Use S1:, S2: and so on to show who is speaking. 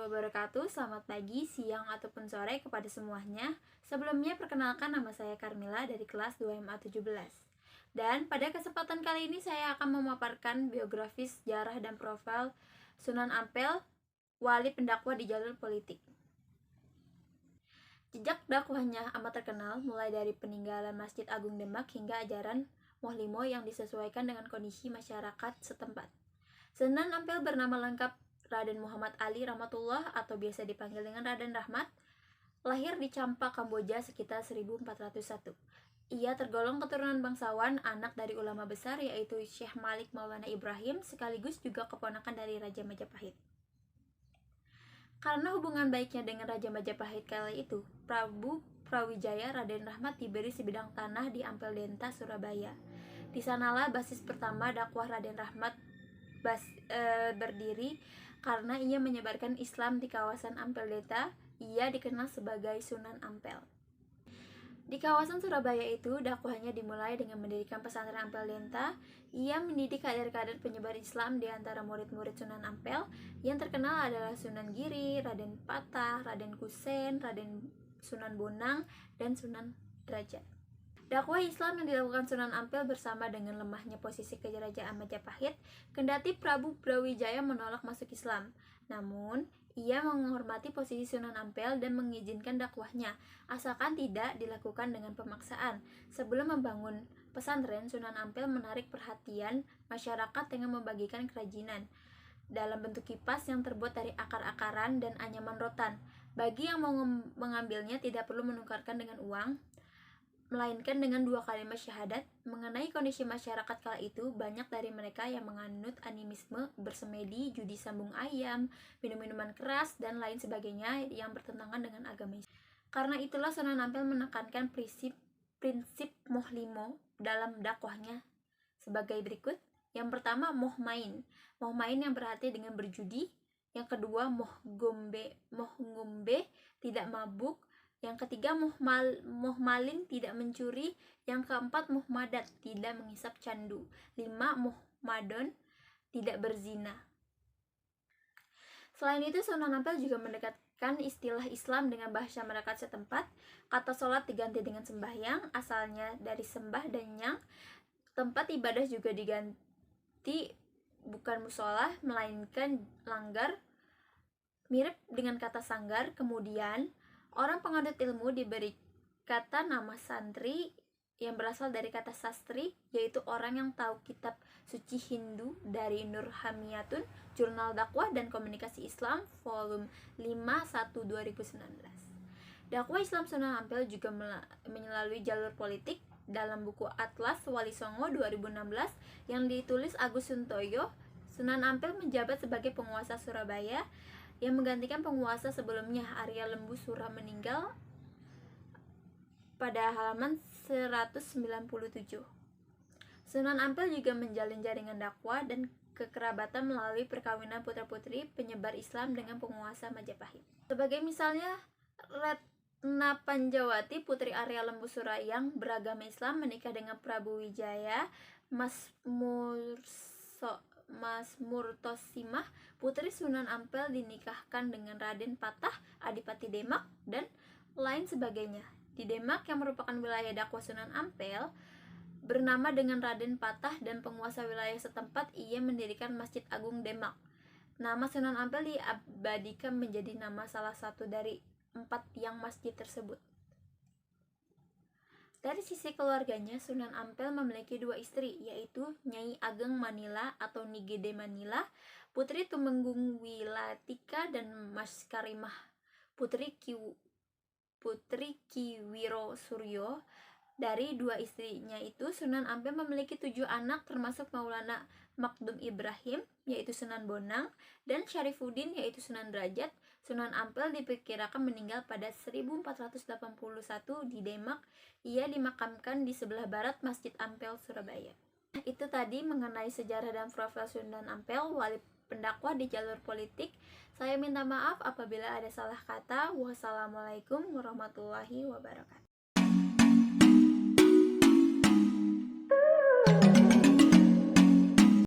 S1: wabarakatuh. Selamat pagi, siang, ataupun sore kepada semuanya. Sebelumnya perkenalkan, nama saya Carmila dari kelas 2MA 17. Dan pada kesempatan kali ini saya akan memaparkan biografi, sejarah, dan profil Sunan Ampel, wali pendakwah di jalur politik. Jejak dakwahnya amat terkenal, mulai dari peninggalan Masjid Agung Demak hingga ajaran Mohlimo yang disesuaikan dengan kondisi masyarakat setempat. Sunan Ampel bernama lengkap Raden Muhammad Ali Rahmatullah atau biasa dipanggil dengan Raden Rahmat, lahir di Champa, Kamboja sekitar 1401. Ia tergolong keturunan bangsawan, anak dari ulama besar yaitu Syekh Malik Maulana Ibrahim, sekaligus juga keponakan dari Raja Majapahit. Karena hubungan baiknya dengan Raja Majapahit kala itu, Prabu Prawijaya Raden Rahmat diberi sebidang tanah di Ampel Denta, Surabaya. Di sanalah basis pertama dakwah Raden Rahmat berdiri. Karena ia menyebarkan Islam di kawasan Ampel Denta, ia dikenal sebagai Sunan Ampel. Di kawasan Surabaya itu, dakwahnya dimulai dengan mendirikan pesantren Ampel Denta. Ia mendidik kader-kader penyebar Islam di antara murid-murid Sunan Ampel. Yang terkenal adalah Sunan Giri, Raden Patah, Raden Kusen, Raden Sunan Bonang, dan Sunan Derajat. Dakwah Islam yang dilakukan Sunan Ampel bersama dengan lemahnya posisi kerajaan Majapahit, kendati Prabu Brawijaya menolak masuk Islam. Namun, ia menghormati posisi Sunan Ampel dan mengizinkan dakwahnya, asalkan tidak dilakukan dengan pemaksaan. Sebelum membangun pesantren, Sunan Ampel menarik perhatian masyarakat dengan membagikan kerajinan dalam bentuk kipas yang terbuat dari akar-akaran dan anyaman rotan. Bagi yang mau mengambilnya tidak perlu menukarkan dengan uang, melainkan dengan 2 kalimat syahadat. Mengenai kondisi masyarakat kala itu, banyak dari mereka yang menganut animisme, bersemedi, judi sambung ayam, minum-minuman keras, dan lain sebagainya yang bertentangan dengan agama Islam. Karena itulah Sunan Ampel menekankan prinsip Mohlimo dalam dakwahnya sebagai berikut. Yang pertama, moh main yang berarti dengan berjudi. Yang kedua, moh ngombe, tidak mabuk. Yang ketiga, moh malin, tidak mencuri. Yang keempat, moh madat, tidak menghisap candu. 5. Moh madon, tidak berzina. Selain itu, Sunan Ampel juga mendekatkan istilah Islam dengan bahasa masyarakat setempat. Kata sholat diganti dengan sembahyang, asalnya dari sembah dan nyang. Tempat ibadah juga diganti bukan musola, melainkan langgar, mirip dengan kata sanggar. Kemudian, orang penganut ilmu diberi kata nama santri yang berasal dari kata sastri, yaitu orang yang tahu kitab suci Hindu, dari Nur Hamiyatun, Jurnal Dakwah dan Komunikasi Islam, volume 5, 1, 2019. Dakwah Islam Sunan Ampel juga melalui jalur politik. Dalam buku Atlas Wali Songo 2016 yang ditulis Agus Suntoyo, Sunan Ampel menjabat sebagai penguasa Surabaya yang menggantikan penguasa sebelumnya, Arya Lembu Sura, meninggal pada halaman 197. Sunan Ampel juga menjalin jaringan dakwah dan kekerabatan melalui perkawinan putra-putri penyebar Islam dengan penguasa Majapahit. Sebagai misalnya, Retna Panjawati, putri Arya Lembu Sura yang beragama Islam, menikah dengan Prabu Wijaya Masmurtosimah, putri Sunan Ampel dinikahkan dengan Raden Patah, Adipati Demak, dan lain sebagainya. Di Demak, yang merupakan wilayah dakwah Sunan Ampel, bernama dengan Raden Patah, dan penguasa wilayah setempat, ia mendirikan Masjid Agung Demak. Nama Sunan Ampel diabadikan menjadi nama salah satu dari 4 tiang masjid tersebut. Dari sisi keluarganya, Sunan Ampel memiliki 2 istri, yaitu Nyai Ageng Manila atau Nigede Manila, Putri Tumenggung Wilatika, dan Mas Karimah, Putri Kiwiro Suryo. Dari 2 istrinya itu, Sunan Ampel memiliki 7 anak, termasuk Maulana Makdum Ibrahim, yaitu Sunan Bonang, dan Syarifuddin, yaitu Sunan Derajat. Sunan Ampel diperkirakan meninggal pada 1481 di Demak. Ia dimakamkan di sebelah barat Masjid Ampel, Surabaya. Itu tadi mengenai sejarah dan profil Sunan Ampel, wali pendakwah di jalur politik. Saya minta maaf apabila ada salah kata. Wassalamualaikum warahmatullahi wabarakatuh.